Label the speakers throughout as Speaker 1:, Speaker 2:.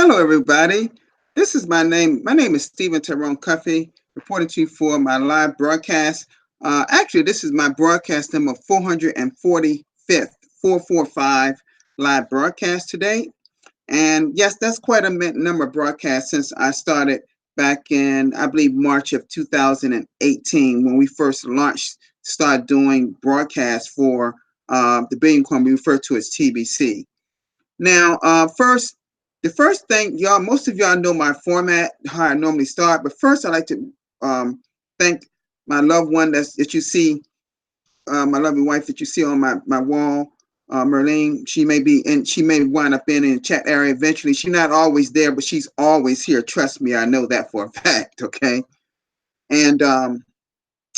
Speaker 1: Hello, everybody. This is my name. My name is Stephen Tyrone Cuffey, reporting to you for my live broadcast. Actually, this is my broadcast number 445th, 445 live broadcast today. And yes, that's quite a number of broadcasts since I started back in, I believe, March of 2018 when we first started doing broadcasts for the Billion Coin we refer to as TBC. Now, the first thing, y'all, most of y'all know my format, how I normally start. But first, I'd like to thank my loved one that you see, my lovely wife that you see on my wall, Merlene. She may wind up in the chat area eventually. She's not always there, but she's always here. Trust me, I know that for a fact. Okay, and and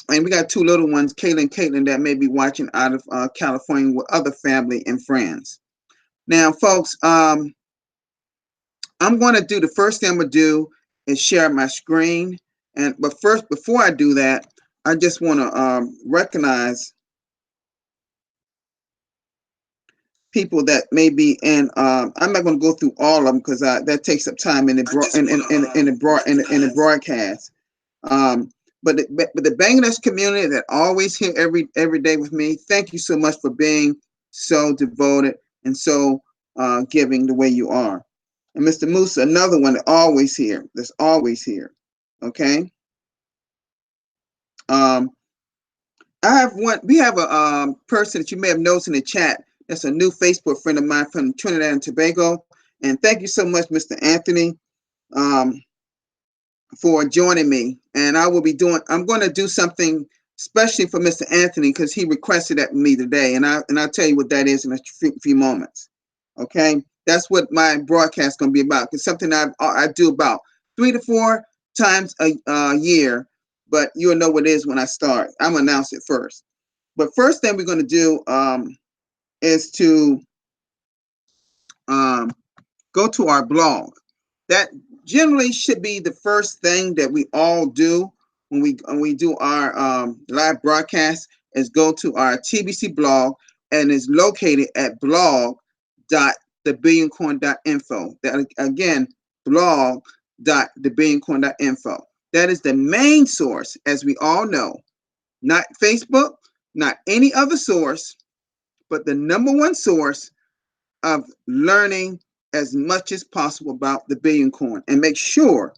Speaker 1: we got two little ones, Kayla and Caitlin, that may be watching out of California with other family and friends. Now, folks, I'm going to do the first thing I'm going to do is share my screen. But first, before I do that, I just want to recognize people that may be in. I'm not going to go through all of them because that takes up time in the broadcast. But the Bangladesh community that always here every day with me, thank you so much for being so devoted and so giving the way you are. And Mr. Musa, another one that's always here. Okay. We have a person that you may have noticed in the chat. That's a new Facebook friend of mine from Trinidad and Tobago. And thank you so much, Mr. Anthony, for joining me. And I'm going to do something especially for Mr. Anthony because he requested that from me today. And I'll tell you what that is in a few moments. Okay. That's what my broadcast is going to be about. It's something I do about 3 to 4 times a year, but you'll know what it is when I start. I'm going to announce it first. But first thing we're going to do is to go to our blog. That generally should be the first thing that we all do when we do our live broadcast is go to our TBC blog, and it's located at blog.thebillioncoin.info. That again, blog.thebillioncoin.info. That is the main source, as we all know, not Facebook, not any other source, but the number one source of learning as much as possible about the Billion Coin. And make sure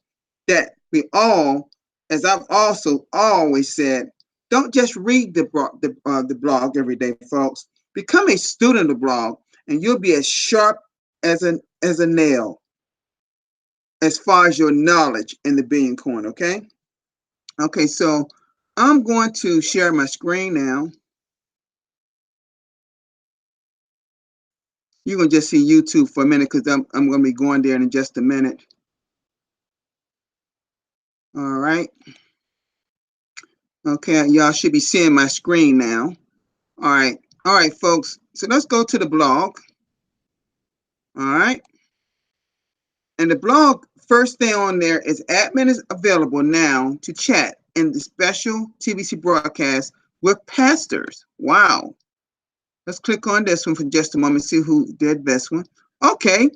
Speaker 1: that we all, as I've also always said, don't just read the blog every day, folks. Become a student of the blog, and you'll be as sharp as a nail as far as your knowledge in the Billion Coin. Okay. Okay. So I'm going to share my screen now. You're going to just see YouTube for a minute because I'm going to be going there in just a minute. All right. Okay, y'all should be seeing my screen now. All right. All right, folks. So let's go to the blog. All right. And the blog, first thing on there is admin is available now to chat in the special TBC broadcast with pastors. Wow. Let's click on this one for just a moment, see who did this one. Okay.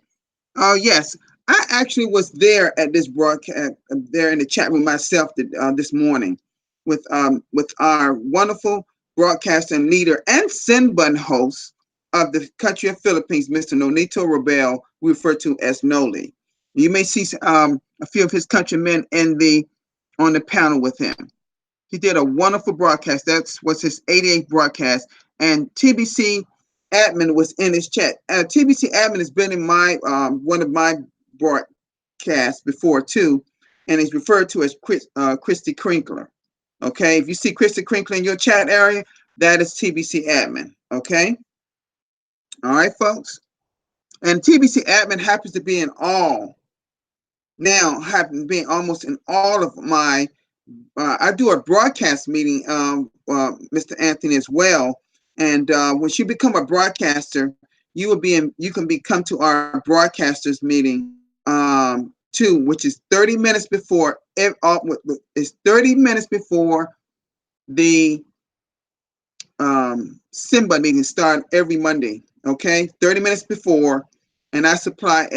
Speaker 1: Oh, yes. I actually was there at this broadcast, there in the chat room myself this morning with our wonderful broadcaster and leader and send button host of the country of Philippines, Mr. Nonito Robel, we refer to as Noli. You may see a few of his countrymen on the panel with him. He did a wonderful broadcast. That was his 88th broadcast. And TBC admin was in his chat. TBC admin has been in my one of my broadcasts before too, and is referred to as Christy Crinkler. Okay, if you see Christy Crinkler in your chat area, that is TBC admin. Okay, all right, folks. And TBC admin happens to be in all. Now, happen to be almost in all of my. I do a broadcast meeting, Mr. Anthony, as well. And once you become a broadcaster, you can come to our broadcasters meeting too, which is 30 minutes before. It's 30 minutes before the Simba meeting start every Monday. Okay, 30 minutes before, and I supply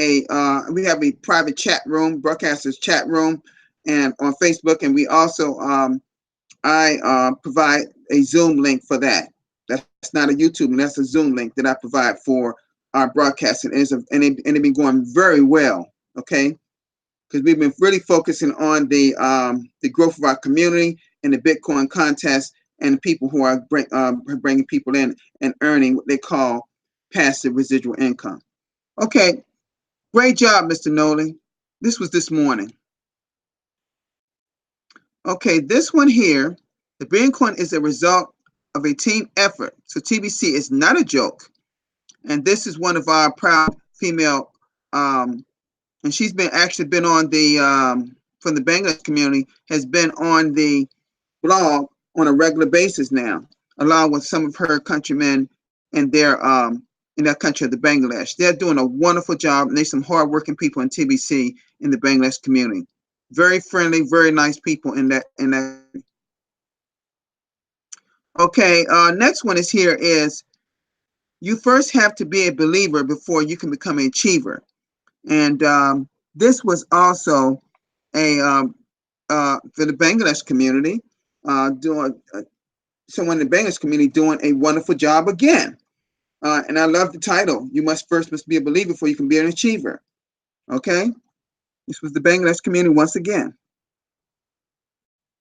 Speaker 1: we have a private chat room, broadcasters chat room, and on Facebook, and we also I provide a Zoom link for that. That's not a YouTube link, that's a Zoom link that I provide for our broadcasting, and it's been going very well. Okay, because we've been really focusing on the growth of our community and the Bitcoin contest and the people who are bringing people in and earning what they call passive residual income. Okay, great job, Mr. Nolan. This was this morning. Okay, this one here, the Billion Coin is a result of a team effort. So TBC is not a joke. And this is one of our proud female, and she's actually been on the, from the Bangladesh community, has been on the blog on a regular basis now, along with some of her countrymen in that country of the Bangladesh. They're doing a wonderful job, and there's some hardworking people in TBC in the Bangladesh community. Very friendly, very nice people in that. Okay, next one is you first have to be a believer before you can become an achiever. And this was also for the Bangladesh community, doing someone in the Bangladesh community doing a wonderful job again. And I love the title. You must be a believer before you can be an achiever. Okay, this was the Bangladesh community once again.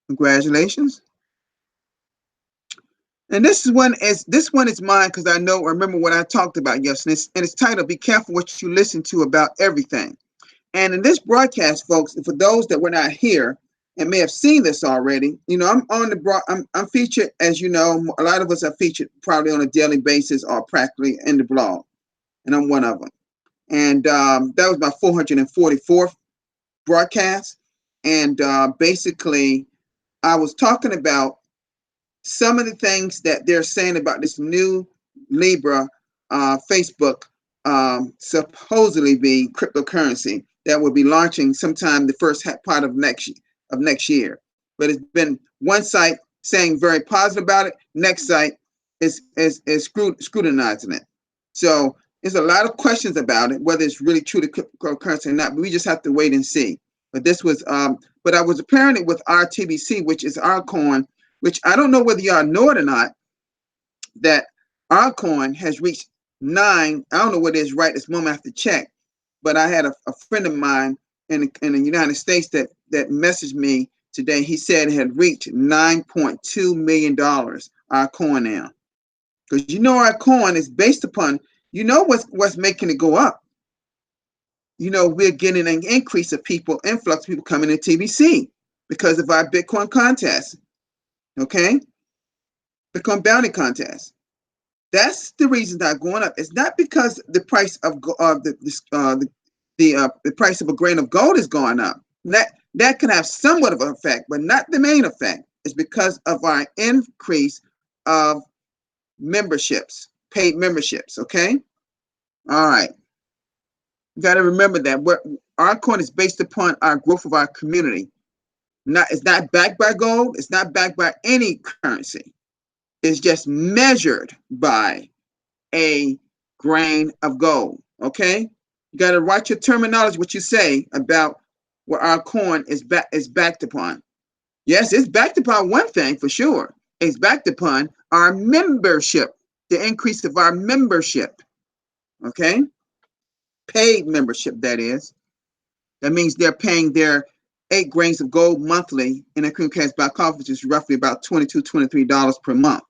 Speaker 1: Congratulations. And this one is mine because I remember what I talked about yesterday. And it's titled "Be Careful What You Listen to About Everything." And in this broadcast, folks, for those that were not here and may have seen this already, I'm featured, as you know, a lot of us are featured probably on a daily basis or practically in the blog, and I'm one of them. And that was my 444th broadcast, and basically, I was talking about some of the things that they're saying about this new Libra Facebook supposedly be cryptocurrency that will be launching sometime the first part of next year. But it's been one site saying very positive about it. Next site is scrutinizing it. So there's a lot of questions about it, whether it's really true to cryptocurrency or not. But we just have to wait and see. But this was, but I was apparently with our TBC, which is our coin, which I don't know whether y'all know it or not, that our coin has reached 9. I don't know what it is right this moment. I have to check. But I had a friend of mine in the United States that messaged me today. He said it had reached $9.2 million, our coin now. Because our coin is based upon, what's making it go up. We're getting an increase of influx of people coming in TBC because of our Bitcoin contest. Okay? Bitcoin bounty contest. That's the reason they're going up. It's not because the price of the price of a grain of gold is going up. That can have somewhat of an effect, but not the main effect. It's because of our increase of memberships, paid memberships. Okay. All right. You got to remember that our coin is based upon our growth of our community. It's not backed by gold. It's not backed by any currency. It's just measured by a grain of gold. Okay, you got to watch your terminology, what you say about what our coin is backed upon. Yes, it's backed upon one thing for sure. It's backed upon our membership, the increase of our membership. Okay, paid membership, that is. That means they're paying their 8 grains of gold monthly in a Creamcast Black Coffee, which is roughly about $22, $23 per month.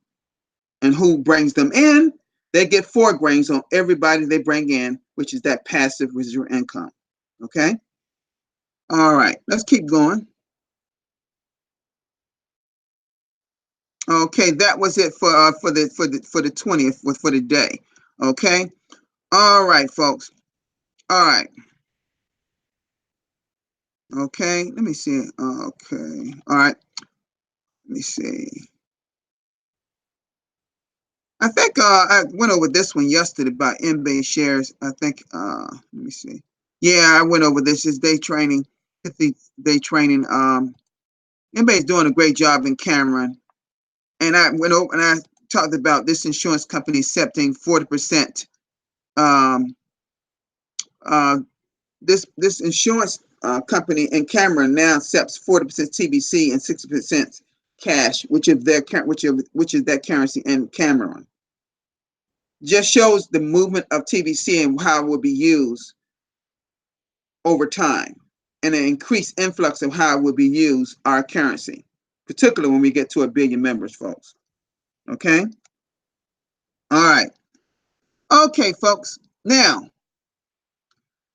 Speaker 1: And who brings them in? They get 4 grains on everybody they bring in, which is that passive residual income. Okay. All right. Let's keep going. Okay, that was it for the 20th for the day. Okay. All right, folks. All right. Okay. Let me see. Okay. All right. Let me see. I think I went over this one yesterday about MBA shares. I think let me see. Yeah, I went over this. Is day trading. Day trading. MBA's doing a great job in Cameron. And I went over and I talked about this insurance company accepting 40% This insurance company in Cameron now accepts 40% TBC and 60% cash, which is their currency in Cameron. Just shows the movement of TBC and how it will be used over time, and an increased influx of how it will be used, our currency, particularly when we get to 1 billion members, folks. Okay? All right. Okay, folks. Now,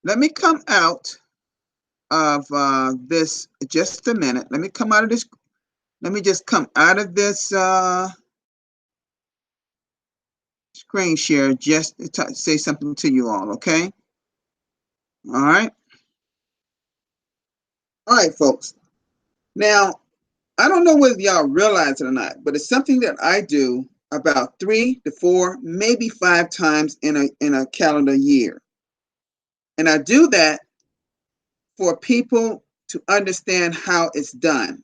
Speaker 1: let me come out of this just a minute. Let me come out of this. Let me just come out of this screen share just to say something to you all, okay? All right. All right, folks. Now, I don't know whether y'all realize it or not, but it's something that I do about 3 to 4, maybe 5 times in a calendar year. And I do that for people to understand how it's done.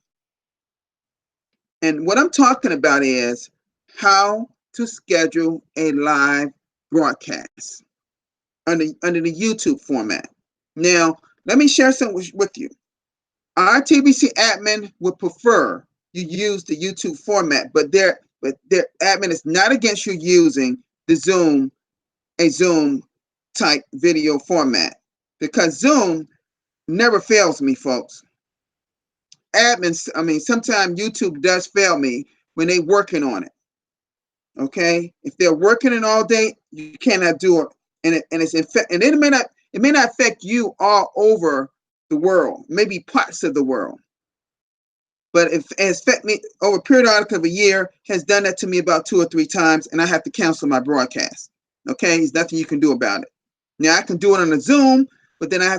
Speaker 1: And what I'm talking about is how to schedule a live broadcast under the YouTube format. Now, let me share something with you. Our TBC admin would prefer you use the YouTube format, but their admin is not against you using a Zoom type video format, because Zoom never fails me, folks. Admins, I mean, sometimes YouTube does fail me when they're working on it. Okay, if they're working it all day, you cannot do it, and it may not affect you all over the world, maybe parts of the world, but if it has affected me over a period of a year, has done that to me about 2 or 3 times, and I have to cancel my broadcast. Okay, there's nothing you can do about it. Now I can do it on a Zoom, but then I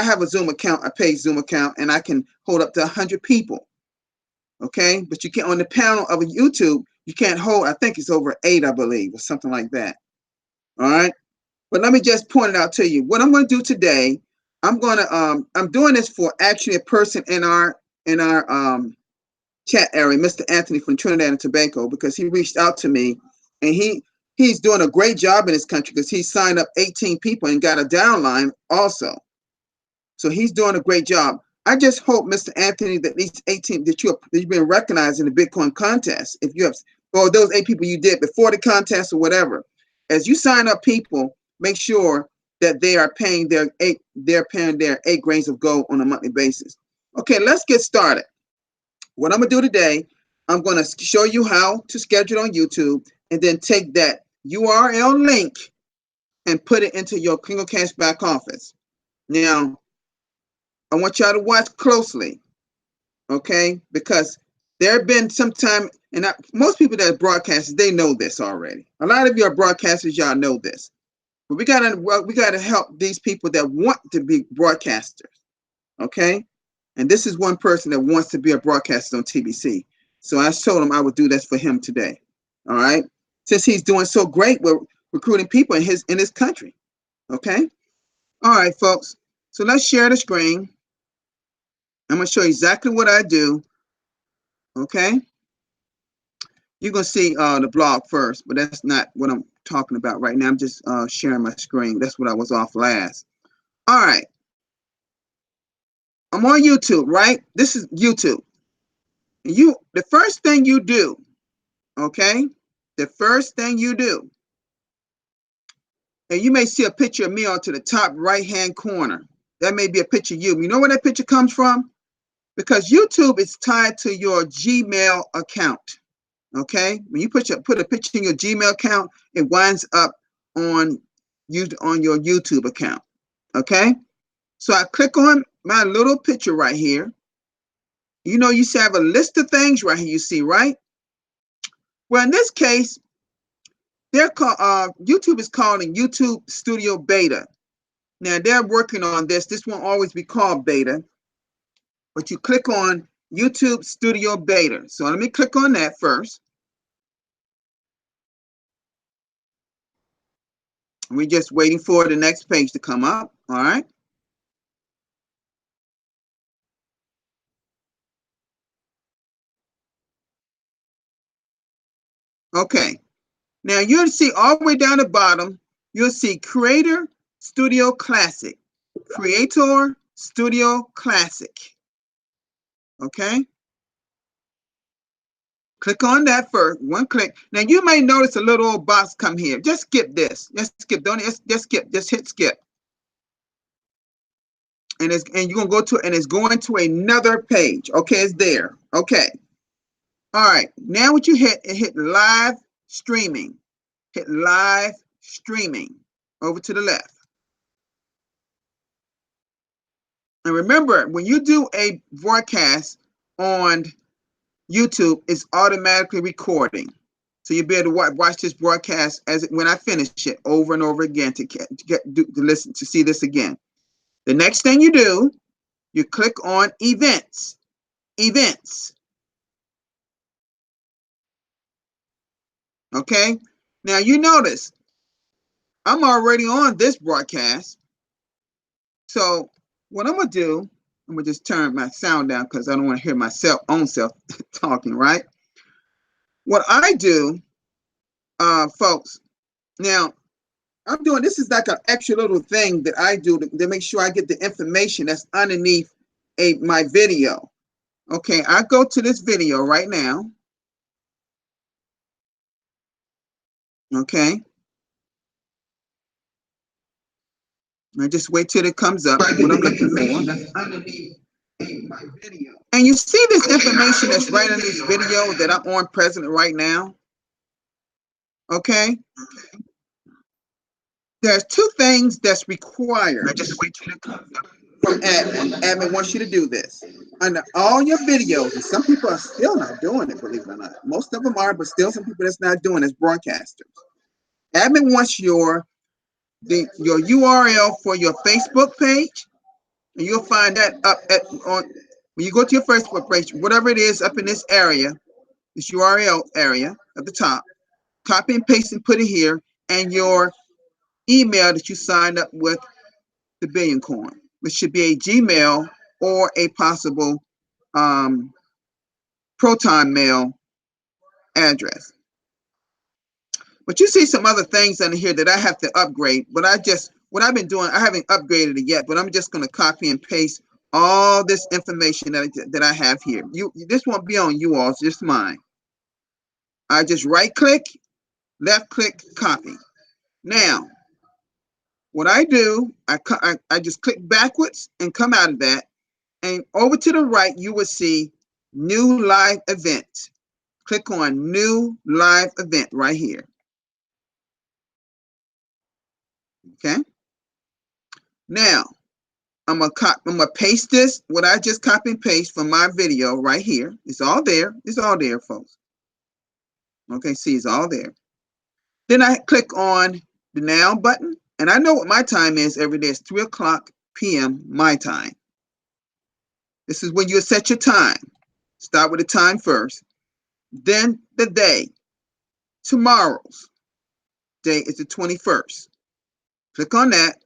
Speaker 1: have a Zoom account, a paid Zoom account, and I can hold up to 100 people. Okay, but you can't on the panel of a YouTube. You can't hold, I think it's over 8, I believe, or something like that. All right. But let me just point it out to you. What I'm going to do today, I'm doing this for actually a person in our chat area, Mr. Anthony from Trinidad and Tobago, because he reached out to me, and he's doing a great job in this country because he signed up 18 people and got a downline also. So he's doing a great job. I just hope, Mr. Anthony, that these 18 that you've been recognized in the Bitcoin contest, if you have, or those 8 people you did before the contest or whatever, as you sign up people, make sure that they are paying their 8 grains of gold on a monthly basis. Okay, let's get started. What I'm gonna do today, I'm gonna show you how to schedule on YouTube, and then take that URL link and put it into your Klingo Cash back office. Now, I want y'all to watch closely, okay? Because there have been some time, and most people that are broadcasters, they know this already. A lot of you are broadcasters, y'all know this. But we gotta help these people that want to be broadcasters, okay? And this is one person that wants to be a broadcaster on TBC. So I told him I would do this for him today, all right? Since he's doing so great with recruiting people in his country, okay? All right, folks. So let's share the screen. I'm going to show you exactly what I do, okay? You're going to see the blog first, but that's not what I'm talking about right now. I'm just sharing my screen. That's what I was off last. All right. I'm on YouTube, right? This is YouTube. The first thing you do, okay? The first thing you do, and you may see a picture of me onto the top right-hand corner. That may be a picture of you. You know where that picture comes from? Because YouTube is tied to your Gmail account. Okay, when you put a picture in your Gmail account, it winds up on your YouTube account. Okay, so I click on my little picture right here. You know, you have a list of things right here. You see, right? Well, in this case, they're called YouTube is calling YouTube Studio Beta. Now they're working on this. This won't always be called beta, but you click on YouTube Studio Beta. So let me click on that first. We're just waiting for the next page to come up. All right. Okay. Now you'll see all the way down the bottom, you'll see creator Studio Classic. Creator Studio Classic. Okay. Click on that first. One click. Now you may notice a little old box come here. Just skip this. Just skip. Don't just skip. Just hit skip. And you're gonna go to and it's going to another page. Okay, it's there. Okay. All right. Now what you hit live streaming. Hit live streaming over to the left. And remember, when you do a broadcast on YouTube, it's automatically recording. So you'll be able to watch this broadcast when I finish it over and over again to listen to see this again. The next thing you do, you click on events. Events. Okay. Now you notice I'm already on this broadcast. So what I'm gonna do, I'm gonna just turn my sound down because I don't want to hear my own self talking, right? What I do, folks, now I'm doing, this is like an extra little thing that I do to make sure I get the information that's underneath my video. Okay, I go to this video right now. Okay. I just wait till it comes up, what I'm looking for. That's underneath my video. And you see this information that's right in this video that I'm on present right now. Okay. There's two things that's required. I just wait till it comes up from admin. Admin wants you to do this. Under all your videos, and some people are still not doing it, believe it or not. Most of them are, but still some people that's not doing it as broadcasters. Admin wants your URL for your Facebook page, and you'll find that up on when you go to your Facebook page, whatever it is up in this area, this URL area at the top, copy and paste and put it here, and your email that you signed up with the Billion Coin, which should be a Gmail or a possible Proton Mail address. But you see some other things under here that I have to upgrade. But what I've been doing, I haven't upgraded it yet, but I'm just going to copy and paste all this information that I have here. This won't be on you all, it's just mine. I just right click, left click, copy. Now, what I do, I just click backwards and come out of that. And over to the right, you will see new live event. Click on new live event right here. Okay. Now, I'm gonna paste this, what I just copy and paste from my video right here. It's all there. It's all there, folks. Okay, see, it's all there. Then I click on the now button, and I know what my time is every day. It's 3:00 p.m. my time. This is when you set your time. Start with the time first. Then the day. Tomorrow's day is the 21st. Click on that.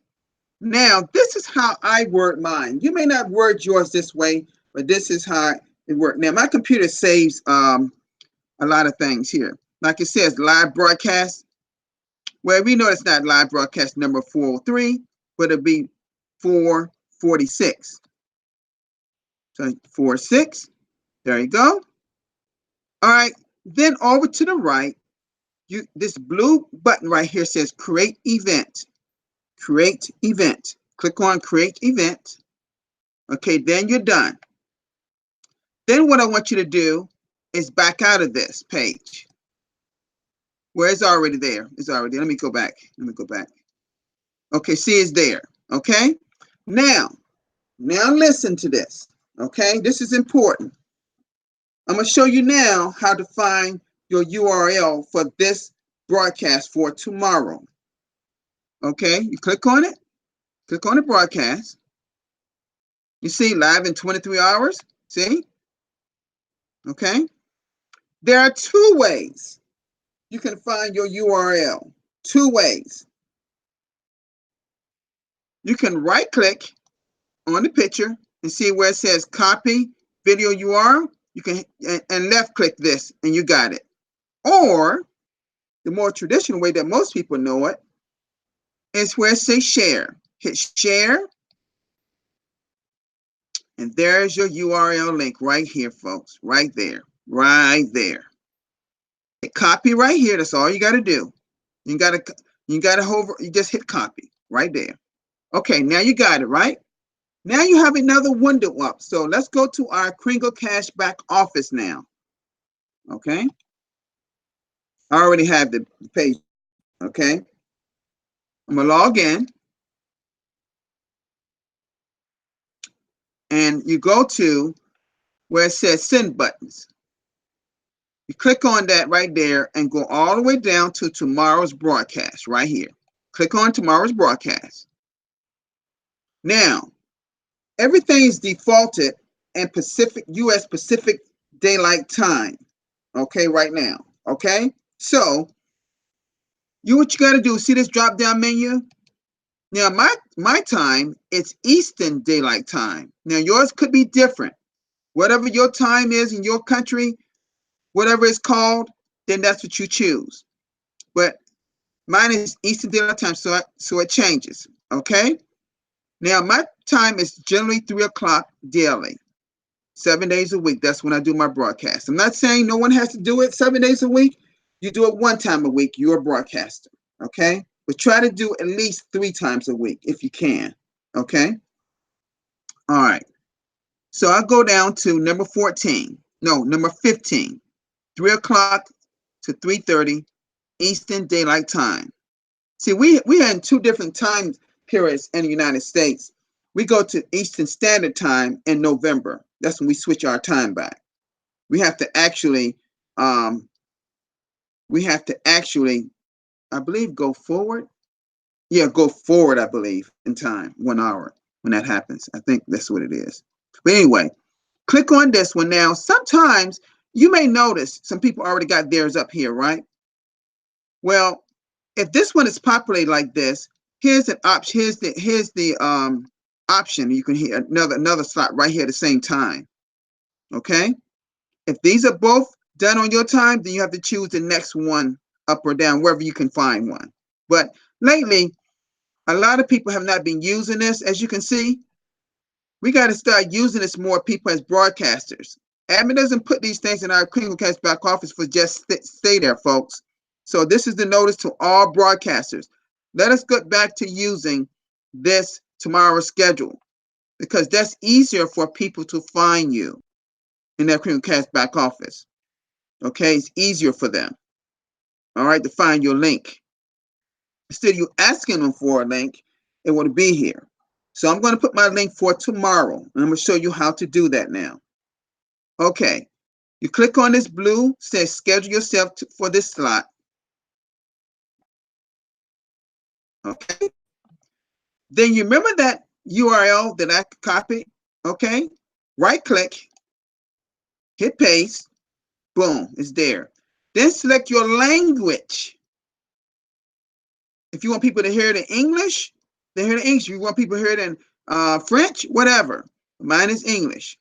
Speaker 1: Now, this is how I word mine. You may not word yours this way, but this is how it works. Now, my computer saves a lot of things here. Like it says, live broadcast. Well, we know it's not live broadcast number 403, but it'll be 446. So 46. There you go. All right. Then over to the right, this blue button right here says create event. Create event. Click on create event. Okay, then you're done. Then what I want you to do is back out of this page. Where it's already there. It's already there. Let me go back. Okay, see, it's there. Okay. Now listen to this. Okay, this is important. I'm going to show you now how to find your URL for this broadcast for tomorrow. Okay, you click on it. Click on the broadcast. You see live in 23 hours. See? Okay. There are two ways you can find your URL. Two ways. You can right click on the picture and see where it says copy video URL. You can and left click this and you got it. Or the more traditional way that most people know it is where it says share. Hit share. And there's your URL link right here, folks. Right there. Right there. Hit copy right here. That's all you got to do. You just hit copy right there. Okay, now you got it, right? Now you have another window up. So let's go to our Kringle Cash back office now. Okay. I already have the page. Okay. I'm going to log in. And you go to where it says send buttons. You click on that right there and go all the way down to tomorrow's broadcast right here. Click on tomorrow's broadcast. Now, everything is defaulted in US Pacific Daylight Time. Okay, right now. Okay, so what you got to do, see this drop down menu? Now, my time, it's Eastern Daylight Time. Now, yours could be different. Whatever your time is in your country, whatever it's called, then that's what you choose. But mine is Eastern Daylight Time, so it changes. Okay. Now my time is generally 3 o'clock daily, 7 days a week. That's when I do my broadcast. I'm not saying no one has to do it 7 days a week. You do it 1 time a week. You're a broadcaster. Okay. But try to do at least 3 times a week if you can. Okay. All right. So I go down to number 15, 3 o'clock to 3:30 Eastern Daylight Time. See, we had 2 different time periods in the United States. We go to Eastern Standard Time in November. That's when we switch our time back. We have to actually, I believe, go forward. Yeah, go forward, I believe, in time, 1 hour when that happens. I think that's what it is. But anyway, click on this one now. Sometimes you may notice some people already got theirs up here, right? Well, if this one is populated like this, here's an option. Here's the option. You can hear another slot right here at the same time. Okay. If these are both done on your time, then you have to choose the next one up or down, wherever you can find one. But lately, a lot of people have not been using this. As you can see, we got to start using this more, people, as broadcasters. Admin doesn't put these things in our Kringlecast back office for just stay there, folks. So this is the notice to all broadcasters. Let us get back to using this tomorrow's schedule, because that's easier for people to find you in their Kringlecast back office. Okay, it's easier for them. All right, to find your link. Instead of you asking them for a link, it would be here. So I'm going to put my link for tomorrow, and I'm going to show you how to do that now. Okay, you click on this blue, says schedule yourself for this slot. Okay, then you remember that URL that I copied? Okay, right click, hit paste, boom, it's there. Then select your language. If you want people to hear it in English, they hear it in English. If you want people to hear it in French, whatever. Mine is English.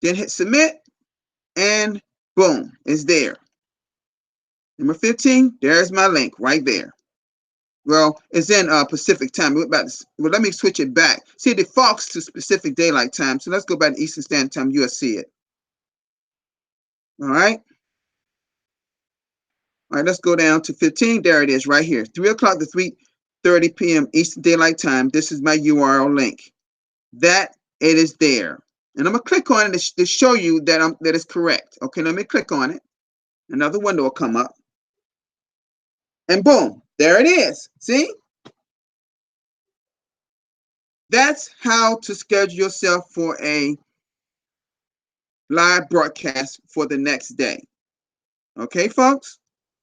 Speaker 1: Then hit submit, and boom, it's there. Number 15, there's my link right there. Well, it's in Pacific time. Well, let me switch it back. See, it defaults to Pacific Daylight Time. So let's go back to Eastern Standard Time. You'll see it. All right. All right, let's go down to 15. There it is right here. 3 o'clock to 3:30 p.m. Eastern Daylight Time. This is my URL link. That it is there. And I'm going to click on it to show you that it's correct. Okay, let me click on it. Another window will come up. And boom, there it is. See? That's how to schedule yourself for a live broadcast for the next day. Okay, folks?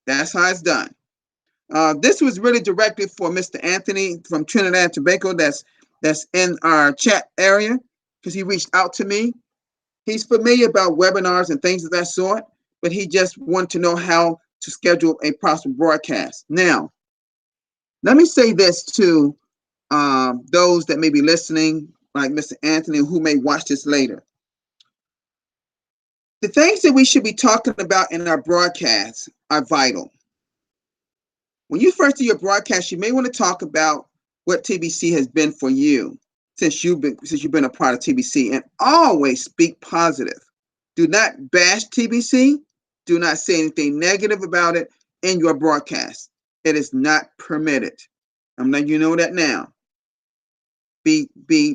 Speaker 1: That's how it's done. This was really directed for Mr. Anthony from Trinidad and Tobago that's in our chat area, because he reached out to me. He's familiar about webinars and things of that sort, but he just wanted to know how to schedule a possible broadcast. Now, let me say this to those that may be listening, like Mr. Anthony, who may watch this later. The things that we should be talking about in our broadcasts are vital. When you first do your broadcast, you may want to talk about what TBC has been for you since you've been a part of TBC, and always speak positive. Do not bash TBC. Do not say anything negative about it in your broadcast. It is not permitted. I'm letting you know that now. Be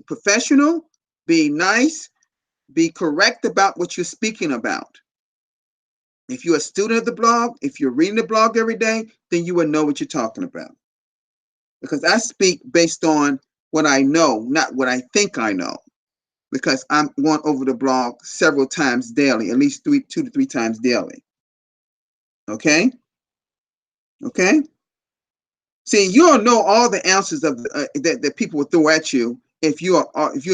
Speaker 1: professional, be nice, be correct about what you're speaking about. If you're a student of the blog, if you're reading the blog every day, then you will know what you're talking about. Because I speak based on what I know, not what I think I know. Because I'm going over the blog several times daily, at least 2 to 3 times daily. Okay? Okay? See, you'll know all the answers of that people will throw at you if you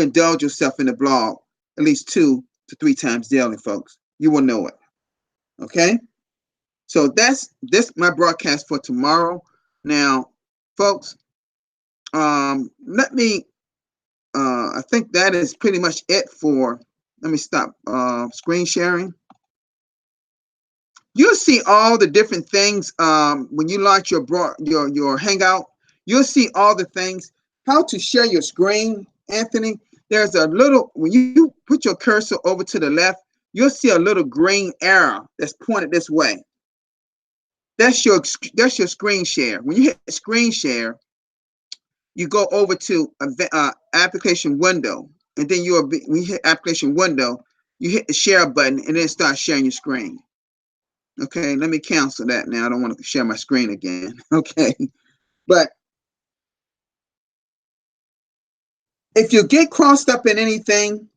Speaker 1: indulge yourself in the blog at least 2 to 3 times daily, folks. You will know it. Okay? So that's my broadcast for tomorrow. Now, folks, let me I think that is pretty much it for, let me stop screen sharing. You'll see all the different things when you launch your Hangout. You'll see all the things, how to share your screen, Anthony. There's a little, when you put your cursor over to the left, you'll see a little green arrow that's pointed this way. That's your screen share. When you hit screen share, you go over to application window, and then when you hit application window, you hit the share button, and then start sharing your screen. Okay, let me cancel that now. I don't want to share my screen again. Okay, but if you get crossed up in anything,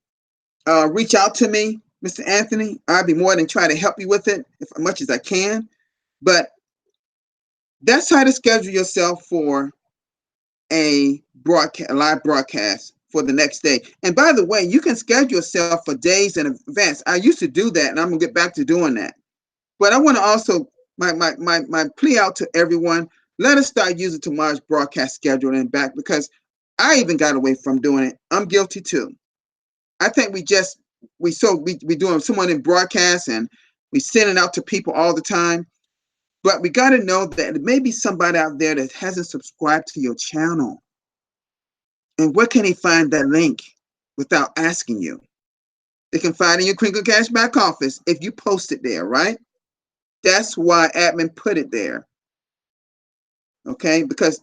Speaker 1: reach out to me, Mr. Anthony. I'll be more than try to help you with it as much as I can. But that's how to schedule yourself for a live broadcast for the next day. And by the way, you can schedule yourself for days in advance. I used to do that, and I'm gonna get back to doing that. But I want to also my plea out to everyone: let us start using tomorrow's broadcast schedule and back, because I even got away from doing it. I'm guilty too. I think we doing someone in broadcast and we sending out to people all the time. But we got to know that there may be somebody out there that hasn't subscribed to your channel. And where can they find that link without asking you? They can find it in your Crinkle Cash back office if you post it there, right? That's why admin put it there. Okay? Because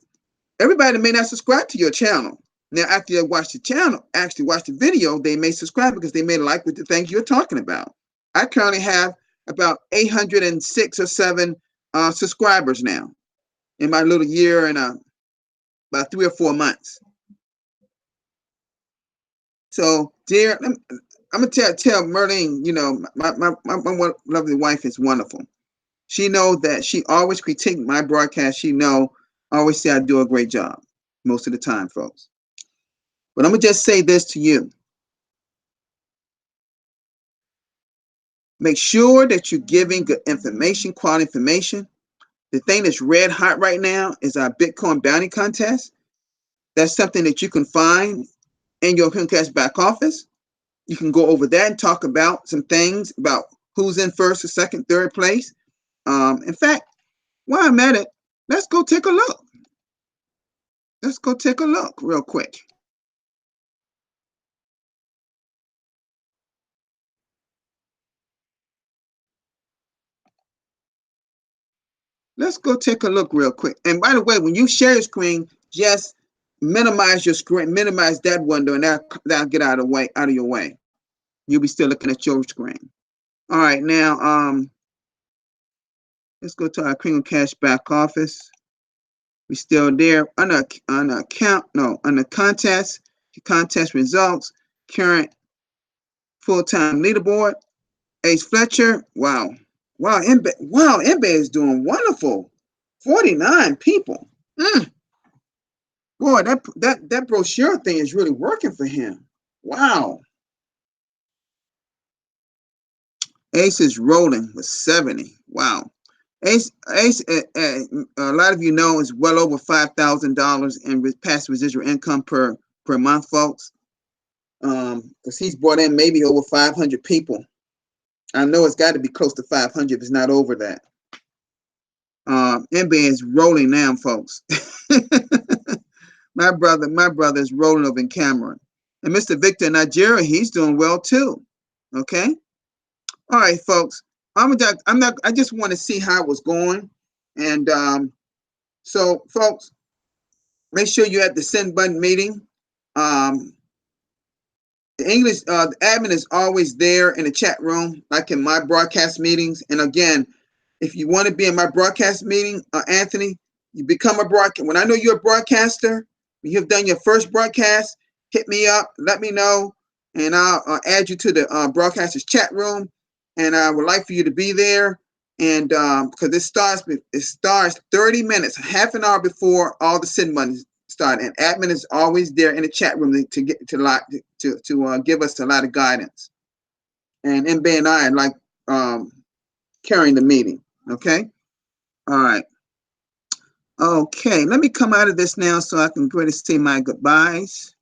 Speaker 1: everybody may not subscribe to your channel. Now, after they watch the channel, actually watch the video, they may subscribe because they may like what the things you're talking about. I currently have about 806 or 7 subscribers now in my little year and about 3 or 4 months. So, dear, I'm gonna tell Merlene, you know, my lovely wife is wonderful. She knows that she always critique my broadcast. She always say I do a great job most of the time, folks. But I'm gonna just say this to you. Make sure that you're giving good information, quality information. The thing that's red hot right now is our Bitcoin bounty contest. That's something that you can find in your Cash back office. You can go over that and talk about some things about who's in first or second, third place. In fact, while I'm at it, let's go take a look. Let's go take a look real quick. Let's go take a look real quick. And by the way, when you share your screen, just minimize your screen, minimize that window, and that'll get out of your way. You'll be still looking at your screen. All right, now let's go to our Crinkle Cash back office. We're still there on the contest results, current full-time leaderboard. Ace Fletcher, wow, MB is doing wonderful. 49 people. Boy, that brochure thing is really working for him. Wow. Ace is rolling with 70. Wow. Ace, a lot of you know, is well over $5,000 in past residual income per month, folks. Because he's brought in maybe over 500 people. I know it's got to be close to 500 if it's not over that. MB is rolling now, folks. My brother is rolling over in Cameroon. And Mr. Victor in Nigeria, he's doing well too. Okay. All right, folks. I'm not. I just want to see how it was going, and so folks, make sure you're at the send button meeting. Um, the English, the admin is always there in the chat room, like in my broadcast meetings. And again, if you want to be in my broadcast meeting, Anthony, you become a broadcast. When I know you're a broadcaster, when you've done your first broadcast, hit me up, let me know, and I'll add you to the broadcasters chat room. And I would like for you to be there. And because it starts 30 minutes, half an hour before all the send buttons start. And admin is always there in the chat room to get to give us a lot of guidance. And MB and I like carrying the meeting. Okay. All right. Okay. Let me come out of this now so I can go ahead and say my goodbyes.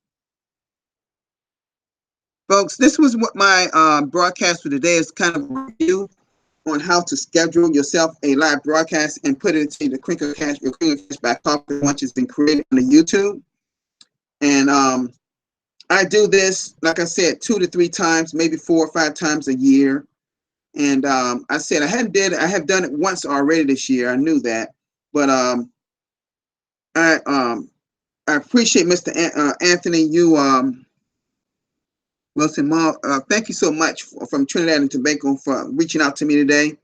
Speaker 1: Folks, this was what my broadcast for today is, kind of a review on how to schedule yourself a live broadcast and put it into the Crinkle Cash, your Crinkle Cash back office once it's been created on the YouTube. And I do this, like I said, 2 to 3 times, maybe 4 or 5 times a year. And I said I have done it once already this year. I knew that, but I appreciate Mr. Anthony, you Wilson Mall. Thank you so much from Trinidad and Tobago for reaching out to me today.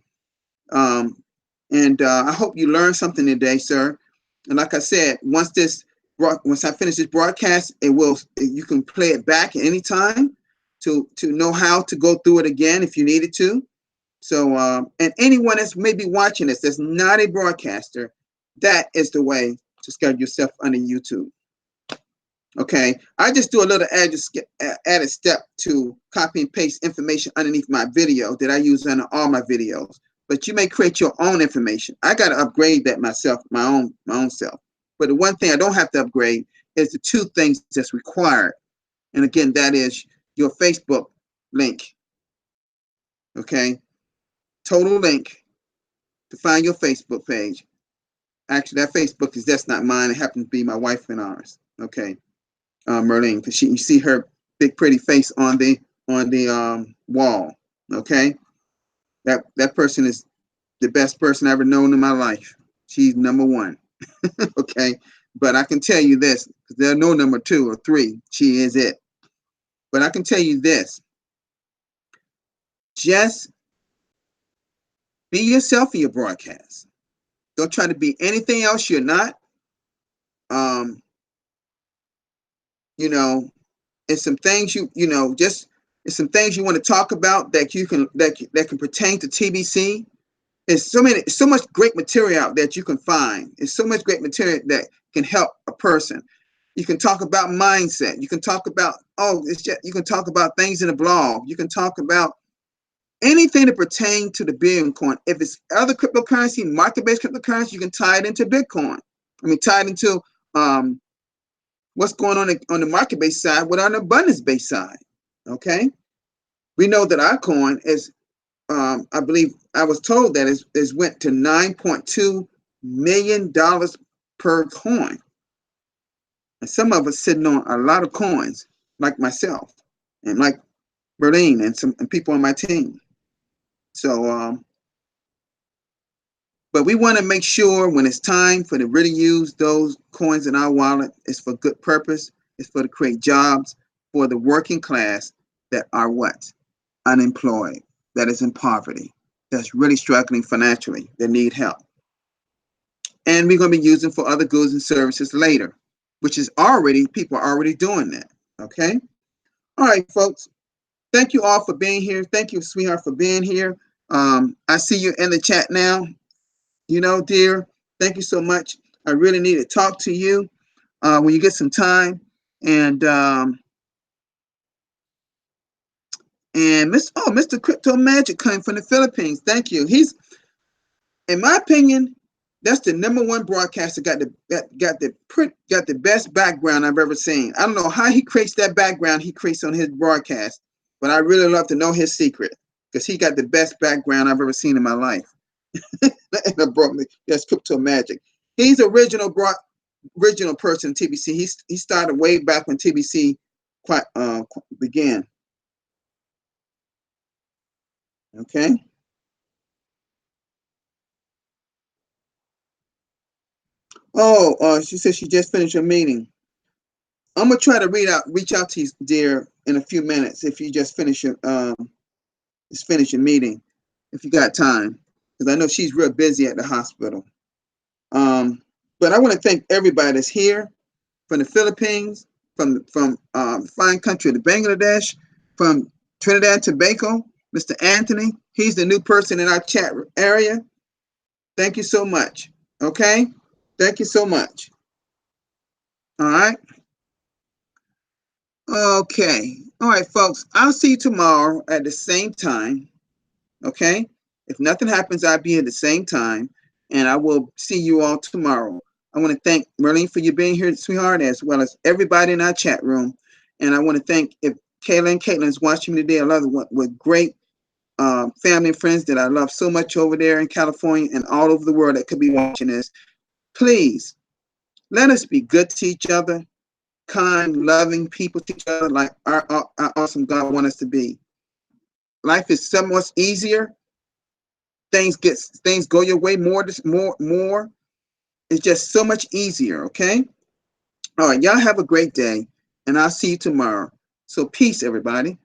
Speaker 1: And I hope you learned something today, sir. And like I said, once I finish this broadcast, you can play it back at any time to know how to go through it again if you needed to. So, and anyone that's maybe watching this that's not a broadcaster, that is the way to schedule yourself on YouTube. Okay, I just do a little added step to copy and paste information underneath my video that I use on all my videos. But you may create your own information. I got to upgrade that myself, my own self. But the one thing I don't have to upgrade is the 2 things that's required. And again, that is your Facebook link. Okay, total link to find your Facebook page. Actually, that Facebook that's not mine. It happens to be my wife and ours. Okay, Merlene, because you see her big pretty face on the wall. Okay, that person is the best person I've ever known in my life. She's number 1. Okay, but I can tell you this, because there's no number 2 or 3. She is it. But I can tell you this: just be yourself in your broadcast. Don't try to be anything else you're not. You know, it's some things it's some things you want to talk about that can pertain to TBC. There's so much great material out that you can find. There's so much great material that can help a person. You can talk about mindset. You can talk about you can talk about things in the blog. You can talk about anything that pertains to the Billion Coin. If it's other cryptocurrency, market-based cryptocurrency, you can tie it into Bitcoin. I mean, tie it into what's going on the market-based side without an abundance-based side. Okay, we know that our coin is, I believe I was told that is went to $9.2 million per coin, and some of us sitting on a lot of coins, like myself and like Berlin and people on my team. So, but we want to make sure when it's time for to really use those coins in our wallet, it's for good purpose. It's for to create jobs for the working class that are what? Unemployed, that is in poverty, that's really struggling financially, that need help. And we're going to be using for other goods and services later, which is people are already doing that. Okay. All right, folks. Thank you all for being here. Thank you, sweetheart, for being here. I see you in the chat now. Dear, thank you so much. I really need to talk to you when you get some time. And Mr. Crypto Magic coming from the Philippines. Thank you. He's, in my opinion, that's the #1 broadcaster. Got the best background I've ever seen. I don't know how he creates that background he creates on his broadcast, but I really love to know his secret, because he got the best background I've ever seen in my life. That's Crypto Magic. He's original original person in TBC. He started way back when TBC quite began. Okay. Oh, she said she just finished her meeting. I'm gonna try to reach out to you, dear, in a few minutes if you just finish your meeting, if you got time, because I know she's real busy at the hospital. But I want to thank everybody that's here from the Philippines, from fine country of Bangladesh, from Trinidad and Tobago, Mr. Anthony. He's the new person in our chat area. Thank you so much. Okay? Thank you so much. All right. Okay. All right, folks. I'll see you tomorrow at the same time. Okay? If nothing happens, I'll be here at the same time. And I will see you all tomorrow. I want to thank Merlene for you being here, sweetheart, as well as everybody in our chat room. And I want to thank if Kayla and Caitlin's watching me today. I love them with great family and friends that I love so much over there in California and all over the world that could be watching this. Please, let us be good to each other, kind, loving people to each other like our awesome God wants us to be. Life is so much easier. Things go your way more. It's just so much easier. Okay. All right. Y'all have a great day, and I'll see you tomorrow. So peace, everybody.